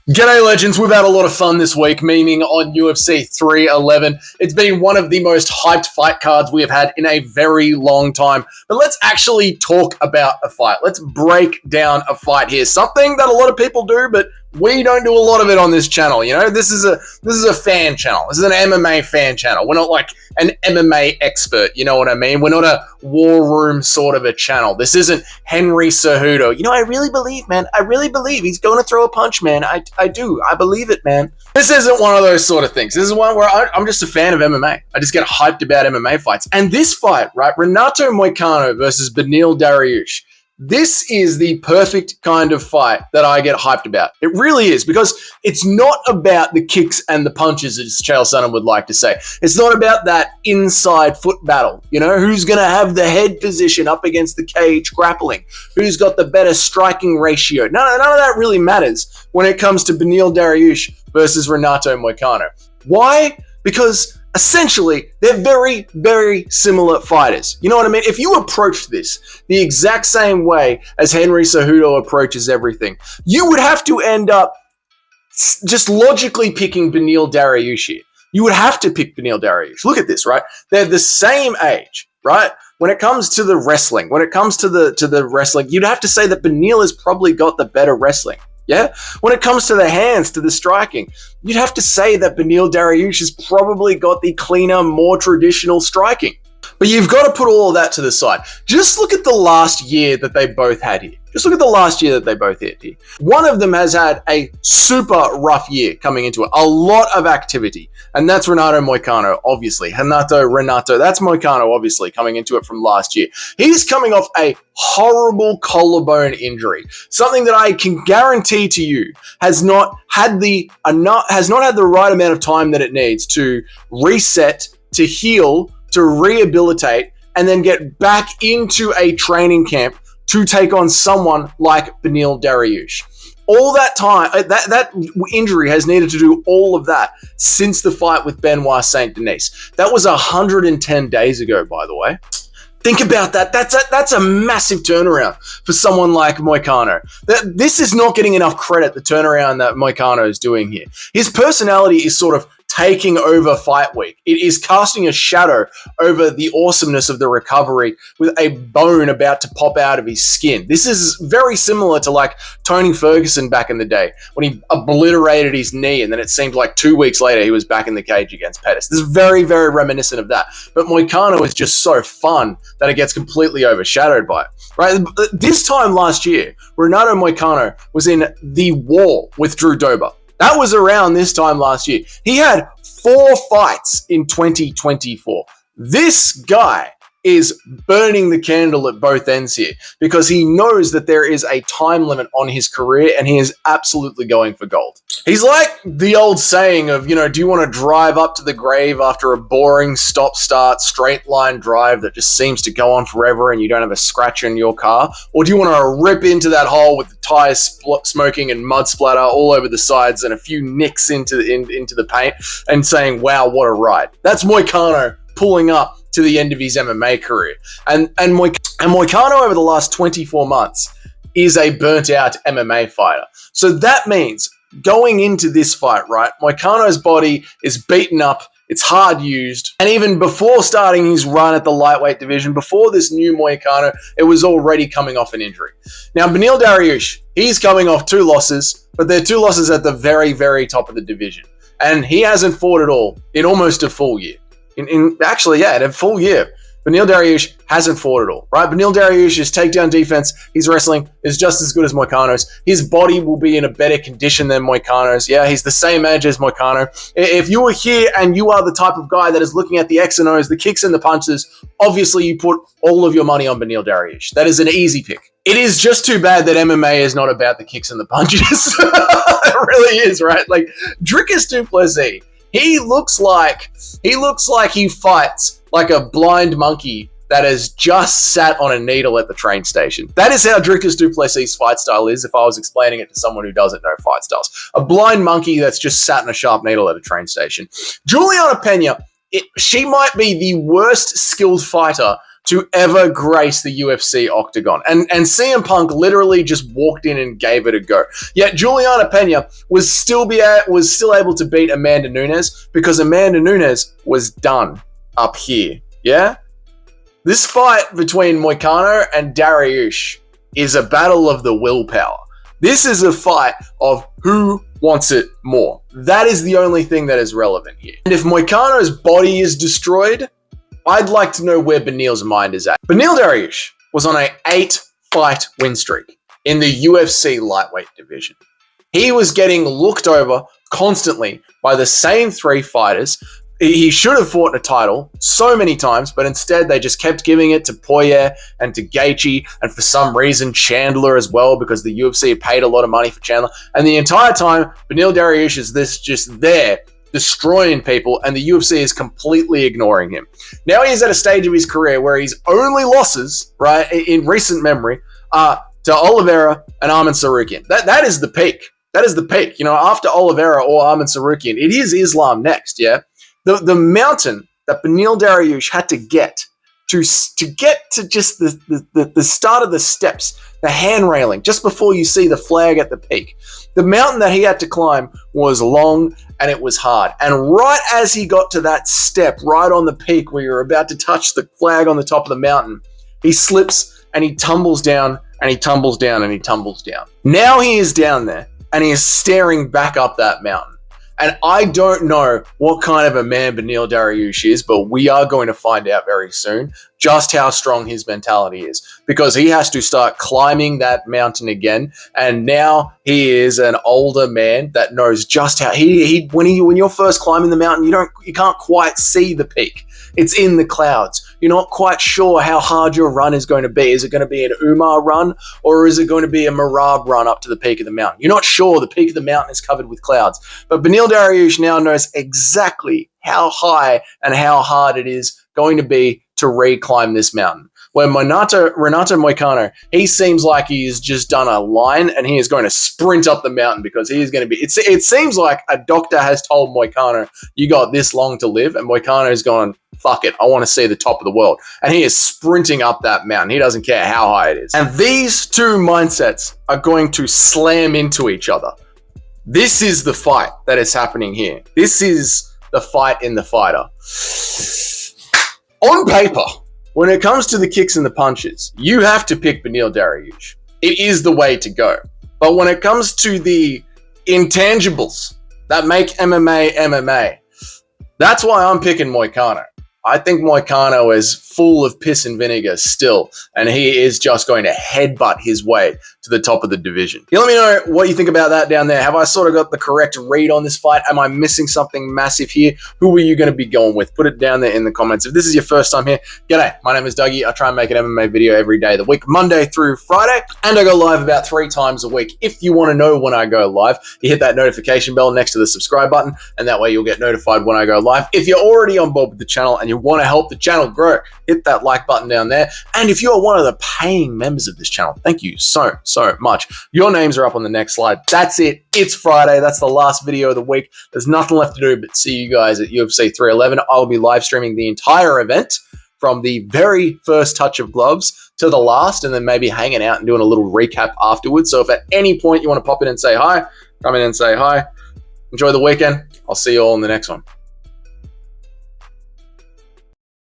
G'day legends, we've had a lot of fun this week memeing on UFC 311. It's been one of the most hyped fight cards we have had in a very long time. But let's actually talk about a fight. Let's break down a fight here. Something that a lot of people do, but we don't do a lot of it on this channel. You know, this is a fan channel. This is an MMA fan channel. We're not like an MMA expert, you know what I mean? We're not a war room sort of a channel. This isn't Henry Cejudo. You know, I really believe, man. I really believe he's going to throw a punch, man. I do. I believe it, man. This isn't one of those sort of things. This is one where I'm just a fan of MMA. I just get hyped about MMA fights. And this fight, right? Renato Moicano versus Beneil Dariush. This is the perfect kind of fight that I get hyped about. It really is, because it's not about the kicks and the punches, as Chael Sonnen would like to say. It's not about that inside foot battle. You know, who's going to have the head position up against the cage grappling? Who's got the better striking ratio? None of that really matters when it comes to Beneil Dariush versus Renato Moicano. Why? Because essentially, they're very, very similar fighters. You know what I mean? If you approach this the exact same way as Henry Cejudo approaches everything, you would have to end up just logically picking Beneil Dariush here. You would have to pick Beneil Dariush. Look at this, right? They're the same age, right? When it comes to the wrestling, you'd have to say that Beneil has probably got the better wrestling. Yeah? When it comes to the hands, to the striking, you'd have to say that Beneil Dariush has probably got the cleaner, more traditional striking. But you've got to put all of that to the side. Just look at the last year that they both had here. One of them has had a super rough year coming into it. A lot of activity. And that's Renato Moicano, obviously. Renato, that's Moicano, obviously, coming into it from last year. He's coming off a horrible collarbone injury. Something that I can guarantee to you has not had the right amount of time that it needs to reset, to heal, to rehabilitate, and then get back into a training camp to take on someone like Beneil Dariush. All that time, that injury has needed to do all of that since the fight with Benoit Saint-Denis. That was 110 days ago, by the way. Think about that. That's a massive turnaround for someone like Moicano. This is not getting enough credit, the turnaround that Moicano is doing here. His personality is sort of taking over fight week. It is casting a shadow over the awesomeness of the recovery with a bone about to pop out of his skin. This is very similar to like Tony Ferguson back in the day when he obliterated his knee and then it seemed like 2 weeks later he was back in the cage against Pettis. This is very, very reminiscent of that. But Moicano is just so fun that it gets completely overshadowed by it. Right? This time last year, Renato Moicano was in the war with Drew Dober. That was around this time last year. He had 4 fights in 2024. This guy is burning the candle at both ends here because he knows that there is a time limit on his career and he is absolutely going for gold. He's like the old saying of, you know, do you want to drive up to the grave after a boring stop-start straight line drive that just seems to go on forever and you don't have a scratch in your car? Or do you want to rip into that hole with the tires smoking and mud splatter all over the sides and a few nicks into the paint and saying, wow, what a ride. That's Moicano pulling up to the end of his MMA career. And Moicano over the last 24 months is a burnt out MMA fighter. So that means going into this fight, right, Moicano's body is beaten up, it's hard used, and even before starting his run at the lightweight division, before this new Moicano, it was already coming off an injury. Now, Beneil Dariush, he's coming off 2 losses, but they're 2 losses at the very, very top of the division. And he hasn't fought at all in almost a full year. In a full year, Beneil Dariush hasn't fought at all, right? Beneil Dariush's takedown defense, his wrestling is just as good as Moicano's. His body will be in a better condition than Moicano's. Yeah, he's the same age as Moicano. If you are here and you are the type of guy that is looking at the X and O's, the kicks and the punches, obviously you put all of your money on Beneil Dariush. That is an easy pick. It is just too bad that MMA is not about the kicks and the punches. It really is, right? Like, Dricus du Plessis, He looks like he fights like a blind monkey that has just sat on a needle at the train station. That is how Dricus du Plessis' fight style is if I was explaining it to someone who doesn't know fight styles. A blind monkey that's just sat in a sharp needle at a train station. Juliana Pena, she might be the worst skilled fighter to ever grace the UFC octagon. And CM Punk literally just walked in and gave it a go. Yet Juliana Pena was still able to beat Amanda Nunes because Amanda Nunes was done up here. Yeah? This fight between Moicano and Dariush is a battle of the willpower. This is a fight of who wants it more. That is the only thing that is relevant here. And if Moicano's body is destroyed, I'd like to know where Beneil's mind is at. Beneil Dariush was on an 8-fight win streak in the UFC lightweight division. He was getting looked over constantly by the same 3 fighters. He should have fought a title so many times, but instead they just kept giving it to Poirier and to Gaethje, and for some reason Chandler as well, because the UFC paid a lot of money for Chandler. And the entire time, Beneil Dariush is just there, destroying people, and the UFC is completely ignoring him. Now he is at a stage of his career where his only losses, right, in recent memory, are to Oliveira and Arman Tsarukyan. That is the peak. That is the peak. You know, after Oliveira or Arman Tsarukyan, it is Islam next, yeah? The mountain that Beneil Dariush had to get to just the start of the steps, the hand railing, just before you see the flag at the peak. The mountain that he had to climb was long and it was hard. And right as he got to that step, right on the peak where you're about to touch the flag on the top of the mountain, he slips and he tumbles down and he tumbles down and he tumbles down. Now he is down there and he is staring back up that mountain. And I don't know what kind of a man Beneil Dariush is, but we are going to find out very soon just how strong his mentality is, because he has to start climbing that mountain again. And now he is an older man that knows just how when you're first climbing the mountain, you can't quite see the peak. It's in the clouds. You're not quite sure how hard your run is going to be. Is it going to be an Umar run, or is it going to be a Marab run up to the peak of the mountain? You're not sure. The peak of the mountain is covered with clouds. But Beneil Dariush now knows exactly how high and how hard it is going to be to reclimb this mountain. Where Renato Moicano, he seems like he's just done a line and he is going to sprint up the mountain, because he is going to be... It seems like a doctor has told Moicano, you got this long to live, and Moicano is going, fuck it, I want to see the top of the world. And he is sprinting up that mountain. He doesn't care how high it is. And these two mindsets are going to slam into each other. This is the fight that is happening here. This is the fight in the fighter. On paper, when it comes to the kicks and the punches, you have to pick Beneil Dariush. It is the way to go. But when it comes to the intangibles that make MMA, that's why I'm picking Moicano. I think Moicano is full of piss and vinegar still, and he is just going to headbutt his way to the top of the division. You let me know what you think about that down there. Have I sort of got the correct read on this fight? Am I missing something massive here? Who are you going to be going with? Put it down there in the comments. If this is your first time here, g'day, my name is Dougie. I try and make an MMA video every day of the week, Monday through Friday, and I go live about 3 times a week. If you want to know when I go live, you hit that notification bell next to the subscribe button, and that way you'll get notified when I go live. If you're already on board with the channel and you want to help the channel grow, hit that like button down there. And if you're one of the paying members of this channel, thank you so much. Your names are up on the next slide. That's it. It's Friday. That's the last video of the week. There's nothing left to do but see you guys at UFC 311. I'll be live streaming the entire event from the very first touch of gloves to the last, and then maybe hanging out and doing a little recap afterwards. So if at any point you want to pop in and say hi, come in and say hi. Enjoy the weekend. I'll see you all in the next one.